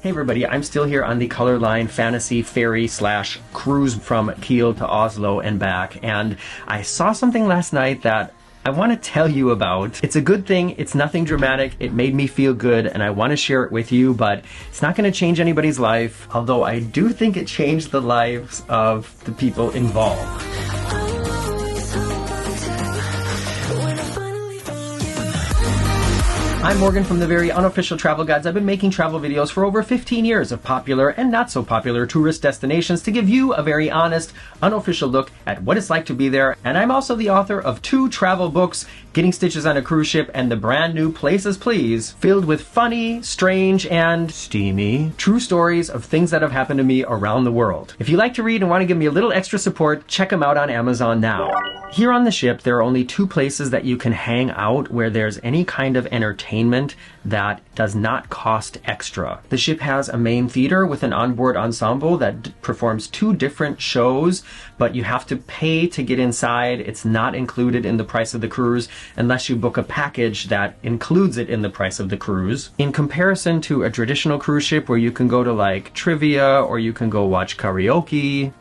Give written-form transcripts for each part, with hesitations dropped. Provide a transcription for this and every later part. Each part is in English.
Hey everybody, I'm still here on the Colorline Fantasy Ferry / cruise from Kiel to Oslo and back, and I saw something last night that I want to tell you about. It's a good thing, it's nothing dramatic, it made me feel good, and I want to share it with you, but it's not going to change anybody's life, although I do think it changed the lives of the people involved. I'm Morgan from the Very Unofficial Travel Guides. I've been making travel videos for over 15 years of popular and not so popular tourist destinations to give you a very honest, unofficial look at what it's like to be there. And I'm also the author of 2 travel books, Getting Stitches on a Cruise Ship and the brand new Places Please, filled with funny, strange, and steamy true stories of things that have happened to me around the world. If you like to read and want to give me a little extra support, check them out on Amazon now. Here on the ship, there are only 2 places that you can hang out where there's any kind of entertainment that does not cost extra. The ship has a main theater with an onboard ensemble that performs 2 different shows, but you have to pay to get inside. It's not included in the price of the cruise unless you book a package that includes it in the price of the cruise. In comparison to a traditional cruise ship where you can go to like trivia, or you can go watch karaoke,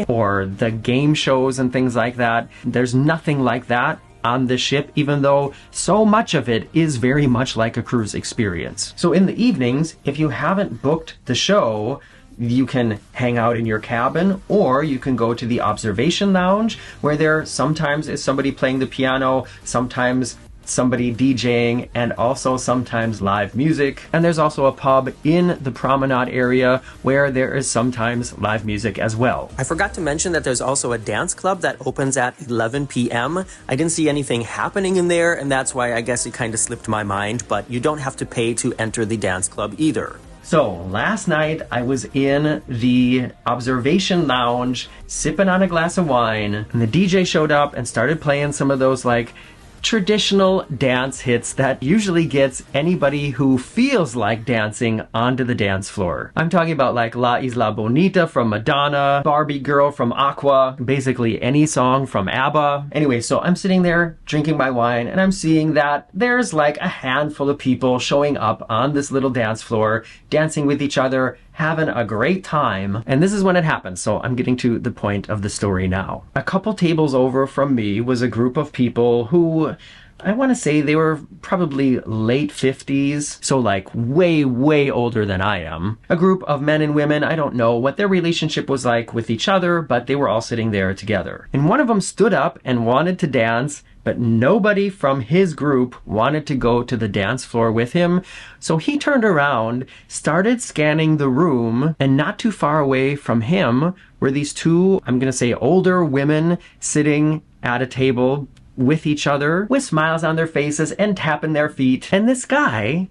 or the game shows and things like that, there's nothing like that on this ship, even though so much of it is very much like a cruise experience. So in the evenings, if you haven't booked the show, you can hang out in your cabin, or you can go to the observation lounge where there sometimes is somebody playing the piano, sometimes somebody DJing, and also sometimes live music. And there's also a pub in the promenade area where there is sometimes live music as well. I forgot to mention that there's also a dance club that opens at 11 p.m. I didn't see anything happening in there, and that's why I guess it kind of slipped my mind, but you don't have to pay to enter the dance club either. So last night I was in the observation lounge sipping on a glass of wine, and the DJ showed up and started playing some of those like traditional dance hits that usually gets anybody who feels like dancing onto the dance floor. I'm talking about like La Isla Bonita from Madonna, Barbie Girl from Aqua, basically any song from ABBA. Anyway, so I'm sitting there drinking my wine, and I'm seeing that there's like a handful of people showing up on this little dance floor, dancing with each other, having a great time. And this is when it happened, so I'm getting to the point of the story now. A couple tables over from me was a group of people who, I want to say they were probably late 50s, so like way, way older than I am. A group of men and women. I don't know what their relationship was like with each other, but they were all sitting there together. And one of them stood up and wanted to dance, but nobody from his group wanted to go to the dance floor with him. So he turned around, started scanning the room, and not too far away from him were these 2, I'm going to say older women sitting at a table with each other with smiles on their faces and tapping their feet. And this guy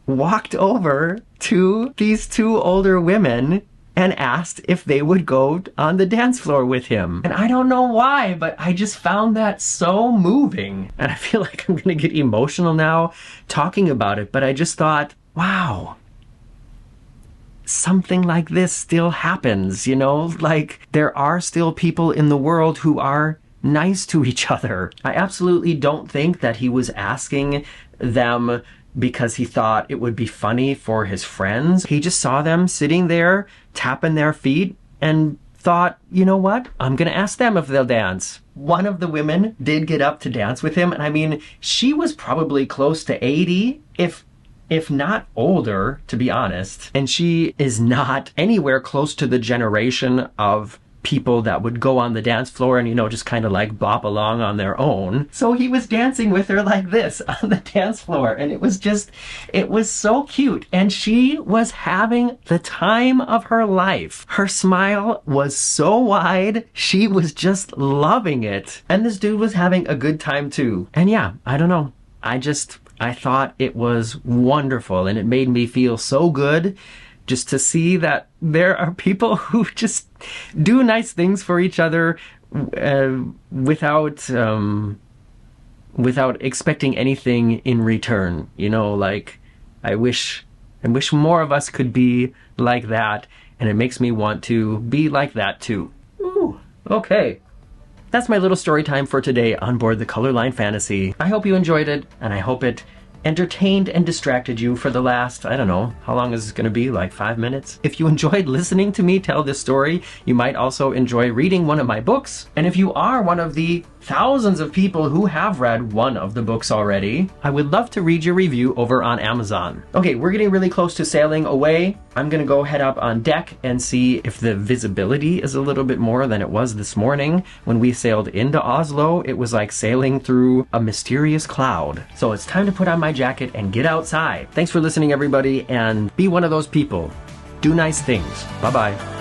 walked over to these 2 older women and asked if they would go on the dance floor with him. And I don't know why, but I just found that so moving. And I feel like I'm gonna get emotional now talking about it, but I just thought, wow, something like this still happens, you know? Like, there are still people in the world who are nice to each other. I absolutely don't think that he was asking them because he thought it would be funny for his friends. He just saw them sitting there, tapping their feet, and thought, you know what? I'm gonna ask them if they'll dance. One of the women did get up to dance with him, and I mean, she was probably close to 80, if not older, to be honest. And she is not anywhere close to the generation of people that would go on the dance floor and, you know, just kind of like bop along on their own. So he was dancing with her like this on the dance floor, and it was so cute. And she was having the time of her life. Her smile was so wide, she was just loving it. And this dude was having a good time too. And yeah, I don't know. I thought it was wonderful, and it made me feel so good just to see that there are people who just do nice things for each other without expecting anything in return. You know, like, I wish more of us could be like that, and it makes me want to be like that too. Ooh, okay. That's my little story time for today on board the Colorline Fantasy. I hope you enjoyed it, and I hope it entertained and distracted you for the last, I don't know, how long is this going to be? Like 5 minutes? If you enjoyed listening to me tell this story, you might also enjoy reading one of my books. And if you are one of the thousands of people who have read one of the books already, I would love to read your review over on Amazon. Okay, we're getting really close to sailing away. I'm gonna go head up on deck and see if the visibility is a little bit more than it was this morning. When we sailed into Oslo, it was like sailing through a mysterious cloud. So it's time to put on my jacket and get outside. Thanks for listening, everybody, and be one of those people. Do nice things. Bye-bye.